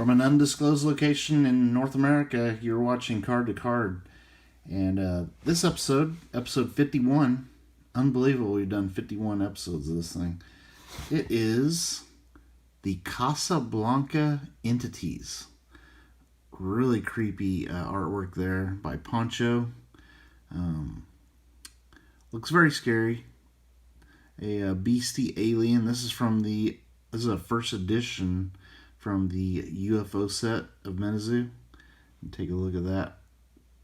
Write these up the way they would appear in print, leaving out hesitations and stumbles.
From an undisclosed location in North America, you're watching Card to Card. And this episode 51, unbelievable, we've done 51 episodes of this thing. It is the Casa Blanca entities. Really creepy artwork there by Poncho. Looks very scary. A beastie alien. This is a first edition from the UFO set of Menazoo. Take a look at that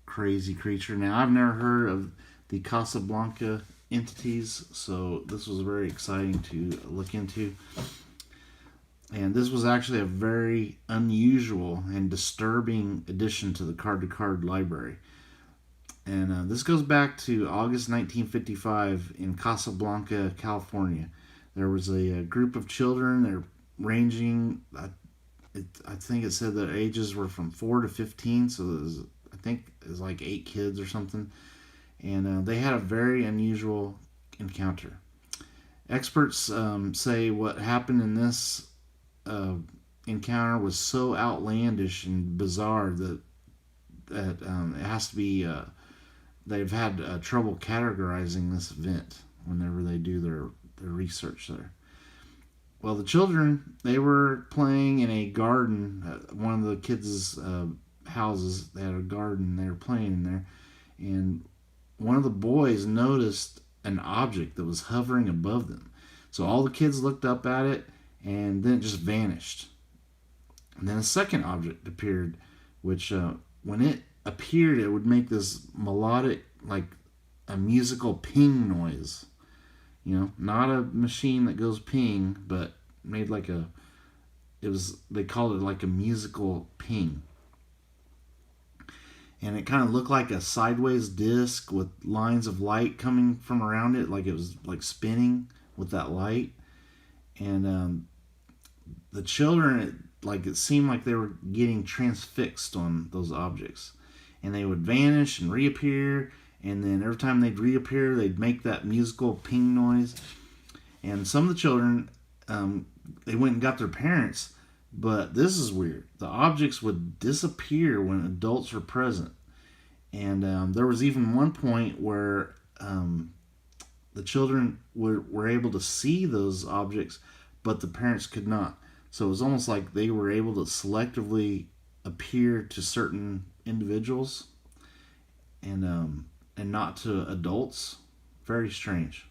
crazy creature. Now, I've never heard of the Casablanca entities, so this was very exciting to look into. And this was actually a very unusual and disturbing addition to the Card to Card library. And this goes back to August 1955 in Casablanca, California. There was a group of children. They're ranging, I think it said their ages were from 4 to 15, so I think it was like 8 kids or something. And they had a very unusual encounter. Experts say what happened in this encounter was so outlandish and bizarre that it has to be. They've had trouble categorizing this event whenever they do their research there. Well, the children, they were playing in a garden. One of the kids' houses, they had a garden. They were playing in there. And one of the boys noticed an object that was hovering above them. So all the kids looked up at it, and then it just vanished. And then a second object appeared, which when it appeared, it would make this melodic, like a musical ping noise. You know, not a machine that goes ping, but made like they called it like a musical ping. And it kind of looked like a sideways disc with lines of light coming from around it, like it was like spinning with that light. And the children, it seemed like they were getting transfixed on those objects. And they would vanish and reappear, and then every time they'd reappear, they'd make that musical ping noise. And some of the children, they went and got their parents, but this is weird. The objects would disappear when adults were present. And there was even one point where the children were able to see those objects, but the parents could not. So it was almost like they were able to selectively appear to certain individuals and not to adults. Very strange.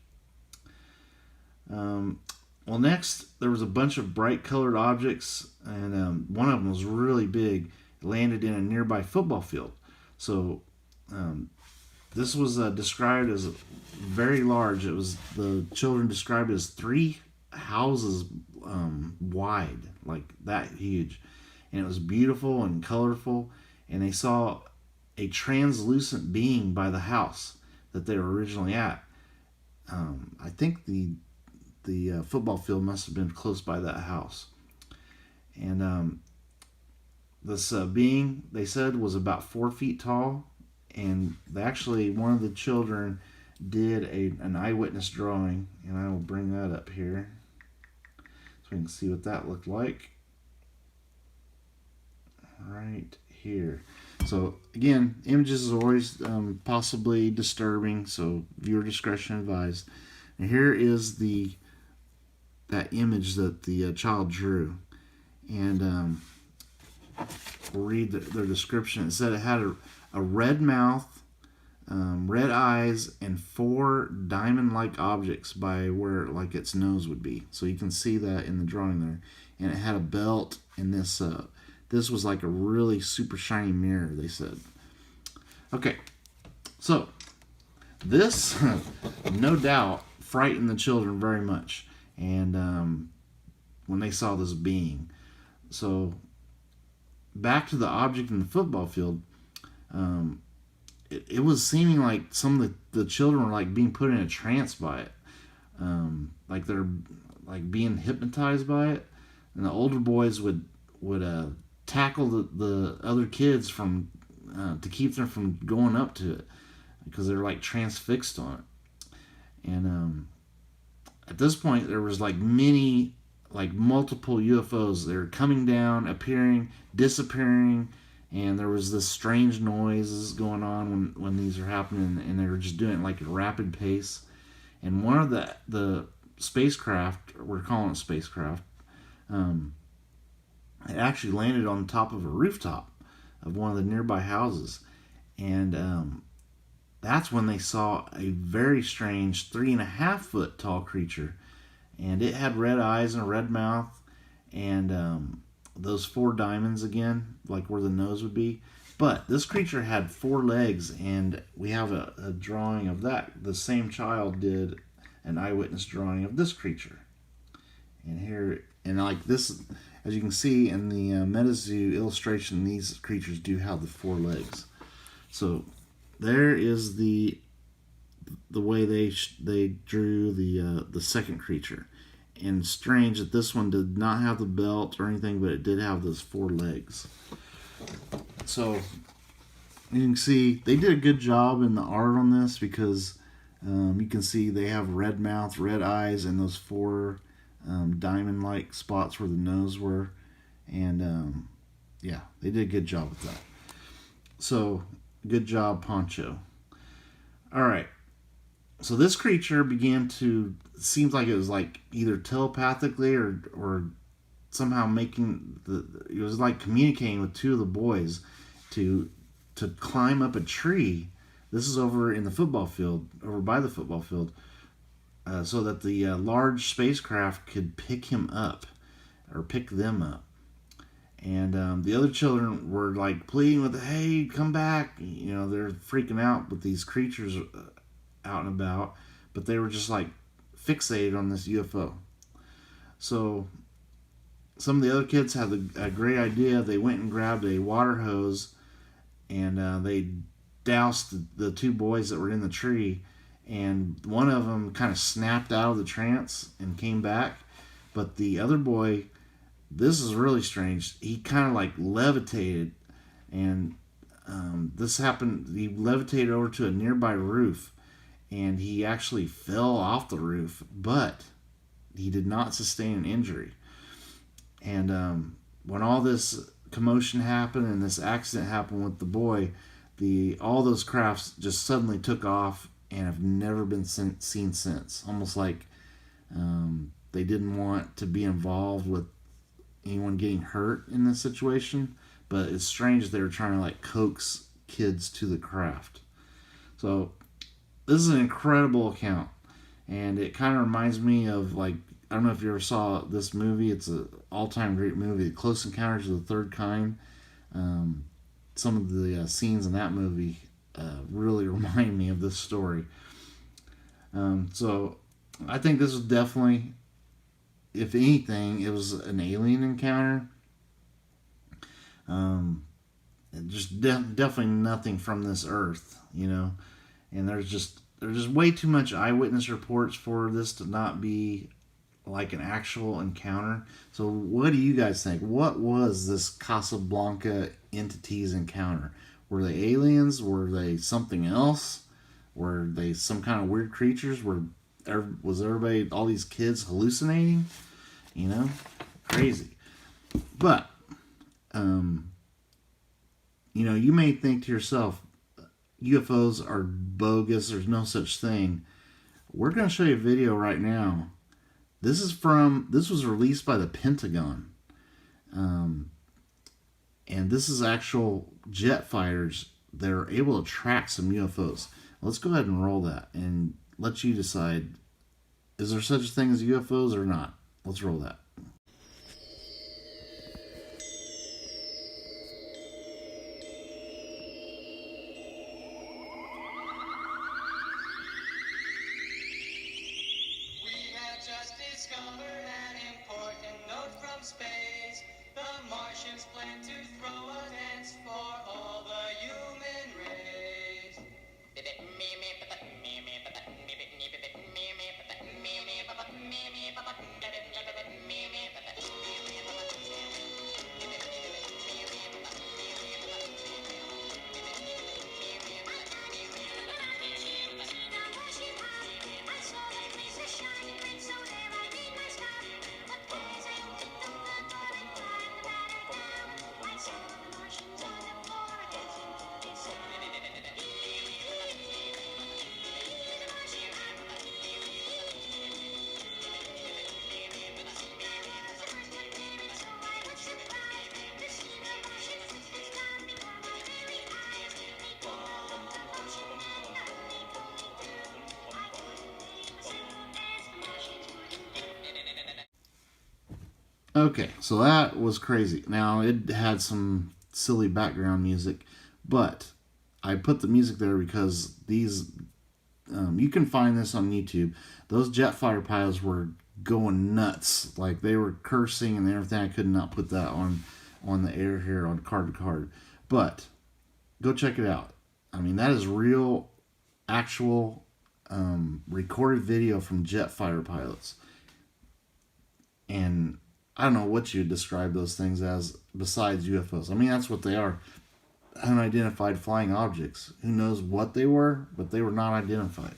Well, next there was a bunch of bright colored objects, and one of them was really big. It landed in a nearby football field. So this was described as very large. It was, the children described it as 3 houses wide, like that huge. And it was beautiful and colorful. And they saw a translucent being by the house that they were originally at. I think the football field must have been close by that house. And this being, they said, was about 4 feet tall. And one of the children did an eyewitness drawing. And I will bring that up here so we can see what that looked like. Right here. So again, images are always possibly disturbing, so viewer discretion advised. And here is that image that the child drew, and we'll read their description. It said it had a red mouth, red eyes, and 4 diamond-like objects by where like its nose would be. So you can see that in the drawing there. And it had a belt, and this was like a really super shiny mirror, they said. Okay, so this, no doubt, frightened the children very much. And when they saw this being. So, back to the object in the football field, it was seeming like some of the children were like being put in a trance by it. Like they're like being hypnotized by it. And the older boys would tackle the other kids from to keep them from going up to it, because they're like transfixed on it. And at this point, there was like many like multiple UFOs. They're coming down, appearing, disappearing, and there was this strange noises going on when these are happening, and they were just doing it like at a rapid pace. And one of the spacecraft, we're calling it spacecraft, um, it actually landed on top of a rooftop of one of the nearby houses, and that's when they saw a very strange 3.5 foot tall creature, and it had red eyes and a red mouth, and those four diamonds again, like where the nose would be. But this creature had 4 legs, and we have a drawing of that. The same child did an eyewitness drawing of this creature. And here, and like this, as you can see in the MetaZoo illustration, these creatures do have the 4 legs. So there is the way they drew the second creature. And strange that this one did not have the belt or anything, but it did have those 4 legs. So you can see they did a good job in the art on this, because you can see they have red mouth, red eyes, and those 4 diamond-like spots where the nose were. And yeah, they did a good job with that. So good job, Poncho. All right. So this creature began to, seems like it was like either telepathically or somehow making it was like communicating with 2 of the boys to climb up a tree. This is over in the football field, over by the football field, so that the large spacecraft could pick him up or pick them up. And the other children were like pleading with, "Hey, come back!" You know, they're freaking out with these creatures out and about, but they were just like fixated on this UFO. So some of the other kids had a great idea. They went and grabbed a water hose, and they doused the 2 boys that were in the tree, and one of them kind of snapped out of the trance and came back, but the other boy, this is really strange, he kind of like levitated, and this happened, he levitated over to a nearby roof, and he actually fell off the roof, but he did not sustain an injury. And when all this commotion happened and this accident happened with the boy, all those crafts just suddenly took off and have never been seen since. Almost like they didn't want to be involved with anyone getting hurt in this situation. But it's strange they were trying to like coax kids to the craft. So this is an incredible account, and it kind of reminds me of, like, I don't know if you ever saw this movie. It's an all-time great movie, Close Encounters of the Third Kind. Some of the scenes in that movie really remind me of this story. So I think this was definitely, if anything, it was an alien encounter. Just definitely nothing from this earth, you know. And there's just way too much eyewitness reports for this to not be like an actual encounter. So what do you guys think? What was this Casa Blanca entity's encounter? Were they aliens? Were they something else? Were they some kind of weird creatures? Was everybody, all these kids, hallucinating? You know, crazy. But you know, you may think to yourself, UFOs are bogus, there's no such thing. We're going to show you a video right now. This was released by the Pentagon. And this is actual jet fighters that are able to track some UFOs. Let's go ahead and roll that and let you decide, is there such a thing as UFOs or not? Let's roll that. Space, the Martians plan to throw a dance for all the human race. Okay, so that was crazy. Now, it had some silly background music, but I put the music there because you can find this on YouTube. Those jet fighter pilots were going nuts. Like, they were cursing and everything. I could not put that on the air here on card to card. But go check it out. I mean, that is real, actual recorded video from jet fighter pilots. And I don't know what you'd describe those things as besides UFOs. I mean, that's what they are, unidentified flying objects. Who knows what they were, but they were not identified.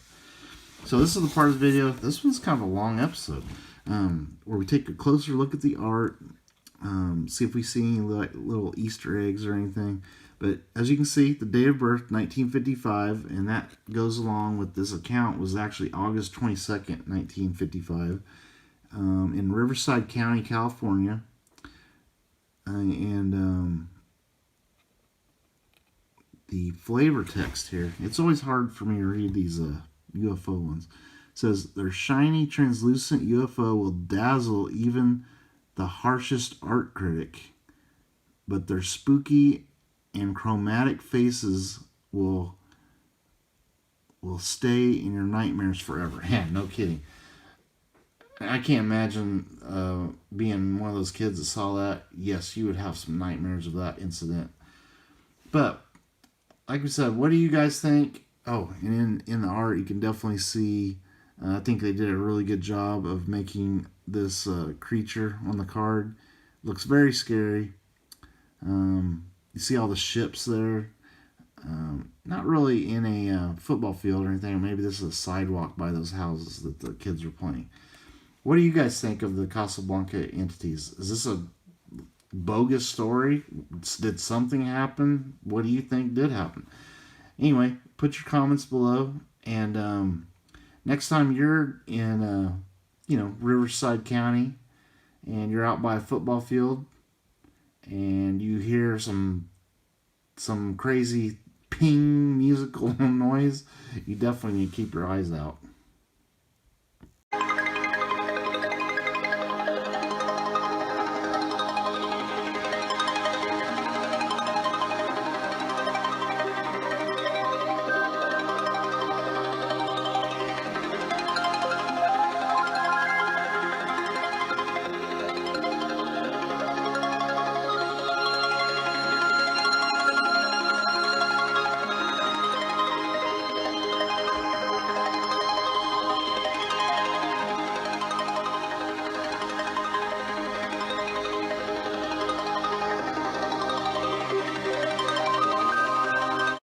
So this is the part of the video. This one's kind of a long episode, where we take a closer look at the art, see if we see any little Easter eggs or anything. But as you can see, the date of birth, 1955, and that goes along with this account, was actually August 22nd, 1955, in Riverside County, California. And the flavor text here, it's always hard for me to read these UFO ones. It says, their shiny, translucent UFO will dazzle even the harshest art critic, but their spooky and chromatic faces will stay in your nightmares forever. Yeah, no kidding. I can't imagine being one of those kids that saw that. Yes, you would have some nightmares of that incident. But like we said, what do you guys think? Oh, and in the art, you can definitely see. I think they did a really good job of making this creature on the card. Looks very scary. You see all the ships there. Not really in a football field or anything. Or maybe this is a sidewalk by those houses that the kids are playing. What do you guys think of the Casablanca entities? Is this a bogus story? Did something happen? What do you think did happen? Anyway, put your comments below. And next time you're in, Riverside County, and you're out by a football field, and you hear some crazy ping musical noise, you definitely need to keep your eyes out.